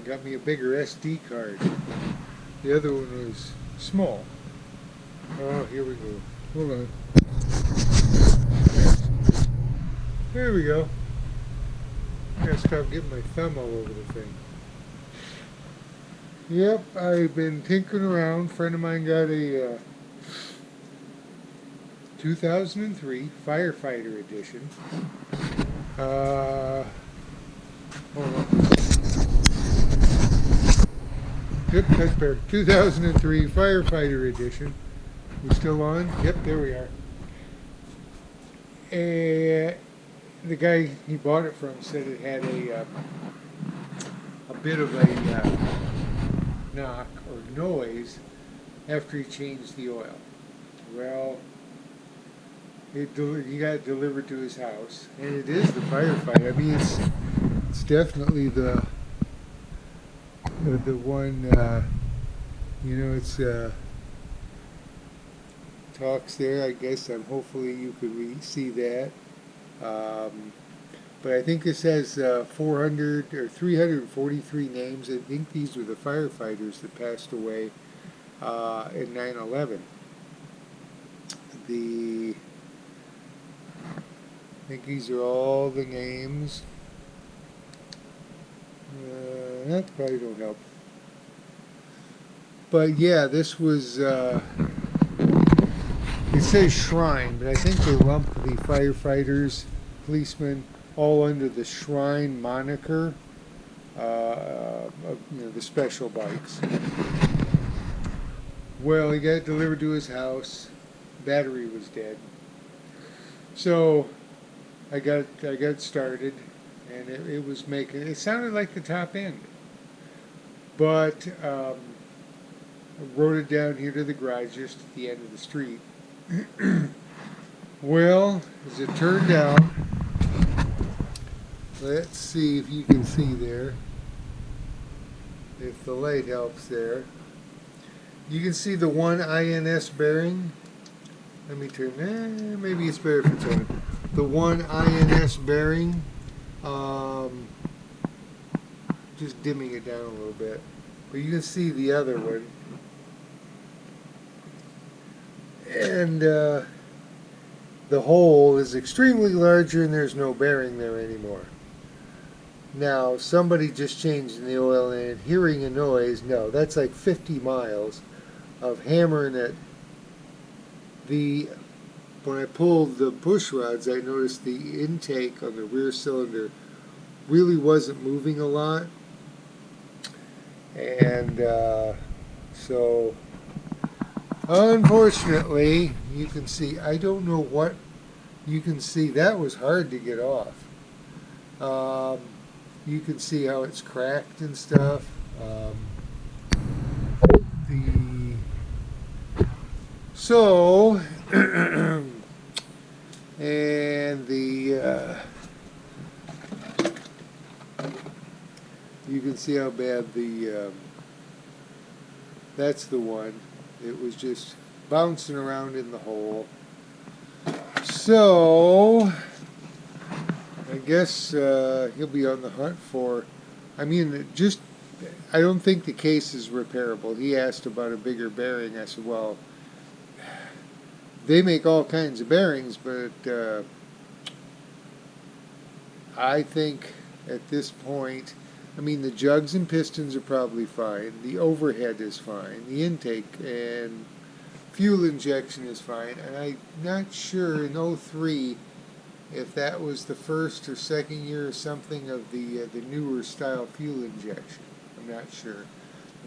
got me a bigger SD card. The other one was small. Oh, here we go. Hold on. There we go. I gotta stop getting my thumb all over the thing. Yep, I've been tinkering around. A friend of mine got a 2003 firefighter edition. Hold on. Yep, that's better. 2003 firefighter edition. We still on? Yep, there we are. And the guy he bought it from said it had a bit of a knock or noise after he changed the oil. Well, he got it delivered to his house, and it is the firefighter. I mean, it's definitely the one. It's talks there. I guess hopefully you could see that. But I think this has 400 or 343 names. I think these were the firefighters that passed away in 9/11. I think these are all the names. That probably don't help. But yeah, this was, it says shrine, but I think they lumped the firefighters, policemen, all under the shrine moniker of the special bikes. Well, he got it delivered to his house. Battery was dead. So I got it started, and it was making, it sounded like the top end. But I rode it down here to the garage just at the end of the street. Well, as it turned out, let's see if you can see there, if the light helps there. You can see the one INS bearing. Let me turn, maybe it's better if it's on. The one INS bearing, just dimming it down a little bit. But you can see the other one. And the hole is extremely larger and there's no bearing there anymore. Now, somebody just changed the oil and hearing a noise, no, that's like 50 miles of hammering it. When I pulled the push rods, I noticed the intake on the rear cylinder really wasn't moving a lot. And so, unfortunately, you can see, I don't know what you can see. That was hard to get off. You can see how it's cracked and stuff. And you can see how bad that's the one. It was just bouncing around in the hole. So I guess he'll be on the hunt for, I don't think the case is repairable. He asked about a bigger bearing. I said, well, they make all kinds of bearings, but I think at this point, the jugs and pistons are probably fine. The overhead is fine. The intake and fuel injection is fine. And I'm not sure in '03 if that was the first or second year or something of the newer style fuel injection. I'm not sure.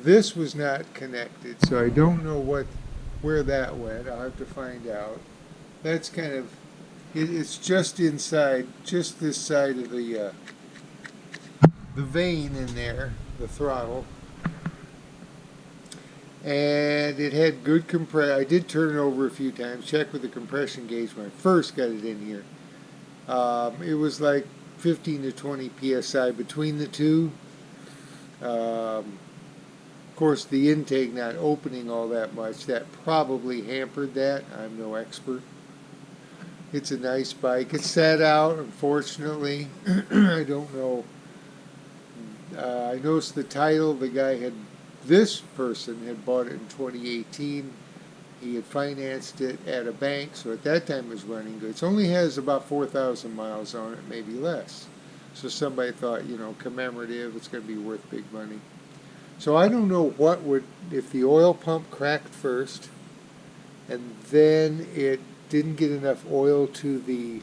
This was not connected, so I don't know where that went. I'll have to find out. That's kind of, it's just inside, just this side of the vein in there, the throttle. And it had good compression. I did turn it over a few times, check with the compression gauge when I first got it in here. It was like 15 to 20 psi between the two. Of course, the intake not opening all that much, that probably hampered that. I'm no expert. It's a nice bike. It sat out, unfortunately. I don't know. I noticed the title. The guy had, this person had bought it in 2018. He had financed it at a bank, so at that time it was running good. It only has about 4,000 miles on it, maybe less. So somebody thought, you know, commemorative, it's going to be worth big money. So I don't know what would, if the oil pump cracked first, and then it didn't get enough oil to the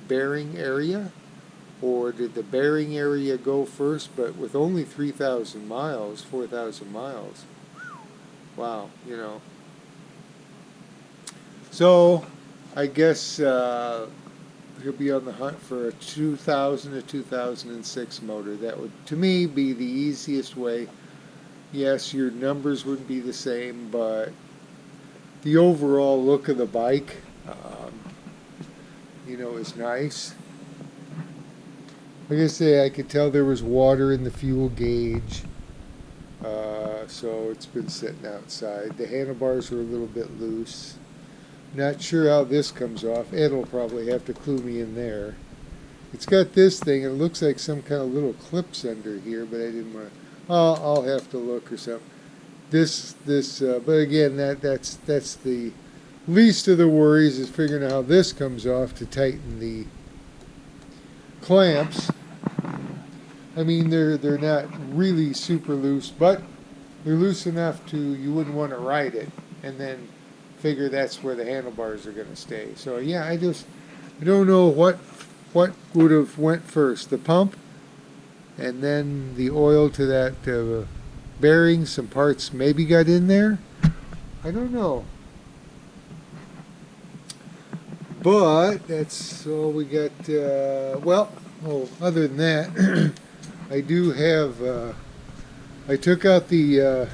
bearing area, or did the bearing area go first, but with only 3,000 miles, 4,000 miles, wow, you know. So I guess he'll be on the hunt for a 2000 to 2006 motor. That would, to me, be the easiest way. Yes, your numbers wouldn't be the same, but the overall look of the bike, you know, is nice. Like I say, I could tell there was water in the fuel gauge, so it's been sitting outside. The handlebars are a little bit loose. Not sure how this comes off. Ed will probably have to clue me in there. It's got this thing. It looks like some kind of little clips under here, but I didn't want to. I'll have to look or something. But again, that's the least of the worries, is figuring out how this comes off to tighten the clamps. I mean, they're not really super loose, but they're loose enough to, you wouldn't want to ride it and then figure that's where the handlebars are going to stay. So yeah, I don't know what would have went first, the pump and then the oil to that bearing. Some parts maybe got in there, I don't know, but that's all we got. Other than that, I do have, I took out that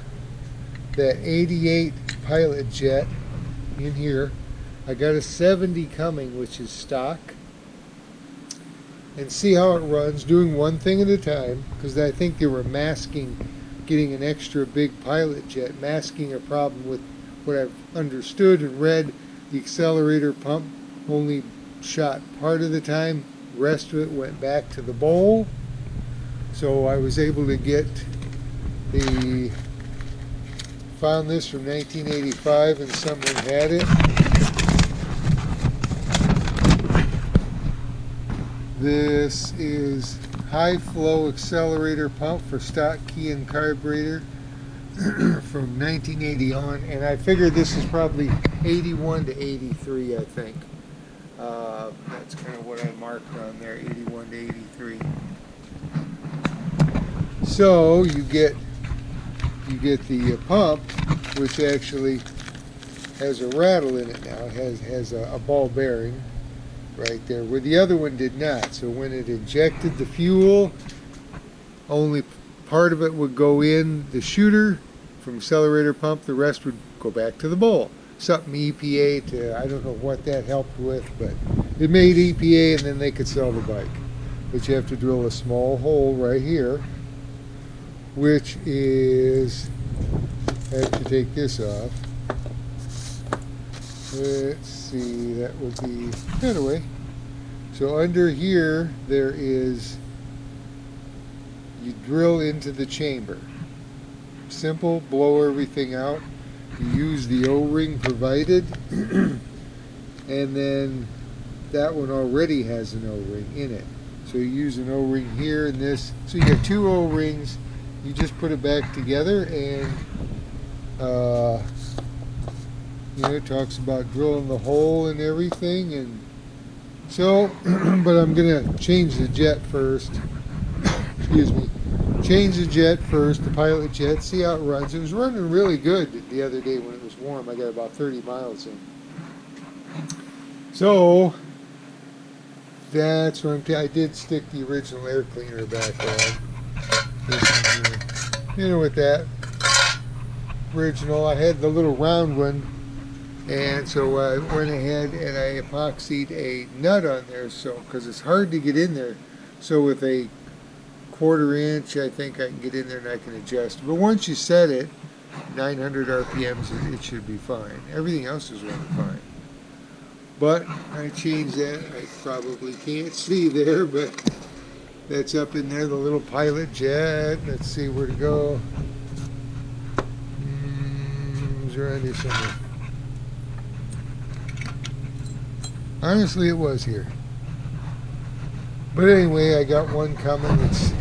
88 pilot jet in here. I got a 70 coming, which is stock, and see how it runs, doing one thing at a time, because I think they were masking, getting an extra big pilot jet, masking a problem with what I've understood and read. The accelerator pump only shot part of the time, the rest of it went back to the bowl. So I was able to get found this from 1985, and someone had it. This is high flow accelerator pump for stock key and carburetor from 1980 on, and I figured this is probably 81 to 83, I think. That's kind of what I marked on there, 81 to 83. So you get the pump, which actually has a rattle in it now. It has a ball bearing right there, where the other one did not. So when it injected the fuel, only part of it would go in the shooter from accelerator pump, the rest would go back to the bowl. Something EPA, I don't know what that helped with, but it made EPA, and then they could sell the bike. But you have to drill a small hole right here, which is, I have to take this off. Let's see, that will be, anyway. So under here, there is, you drill into the chamber. Simple, blow everything out. You use the O-ring provided, and then that one already has an O-ring in it. So you use an O-ring here and this. So you got two O-rings. You just put it back together, and it talks about drilling the hole and everything. And so, but I'm gonna change the jet first. Excuse me. Change the jet first, the pilot jet. See how it runs. It was running really good the other day when it was warm. I got about 30 miles in. So that's what I did stick the original air cleaner back on. With that original, I had the little round one, and so I went ahead and I epoxied a nut on there, so because it's hard to get in there. So with a 1/4 inch, I think I can get in there and I can adjust. But once you set it, 900 RPMs, it should be fine. Everything else is running fine. But I changed that. I probably can't see there, but that's up in there, the little pilot jet. Let's see where to go. It's around here somewhere. Honestly, it was here. But anyway, I got one coming. It's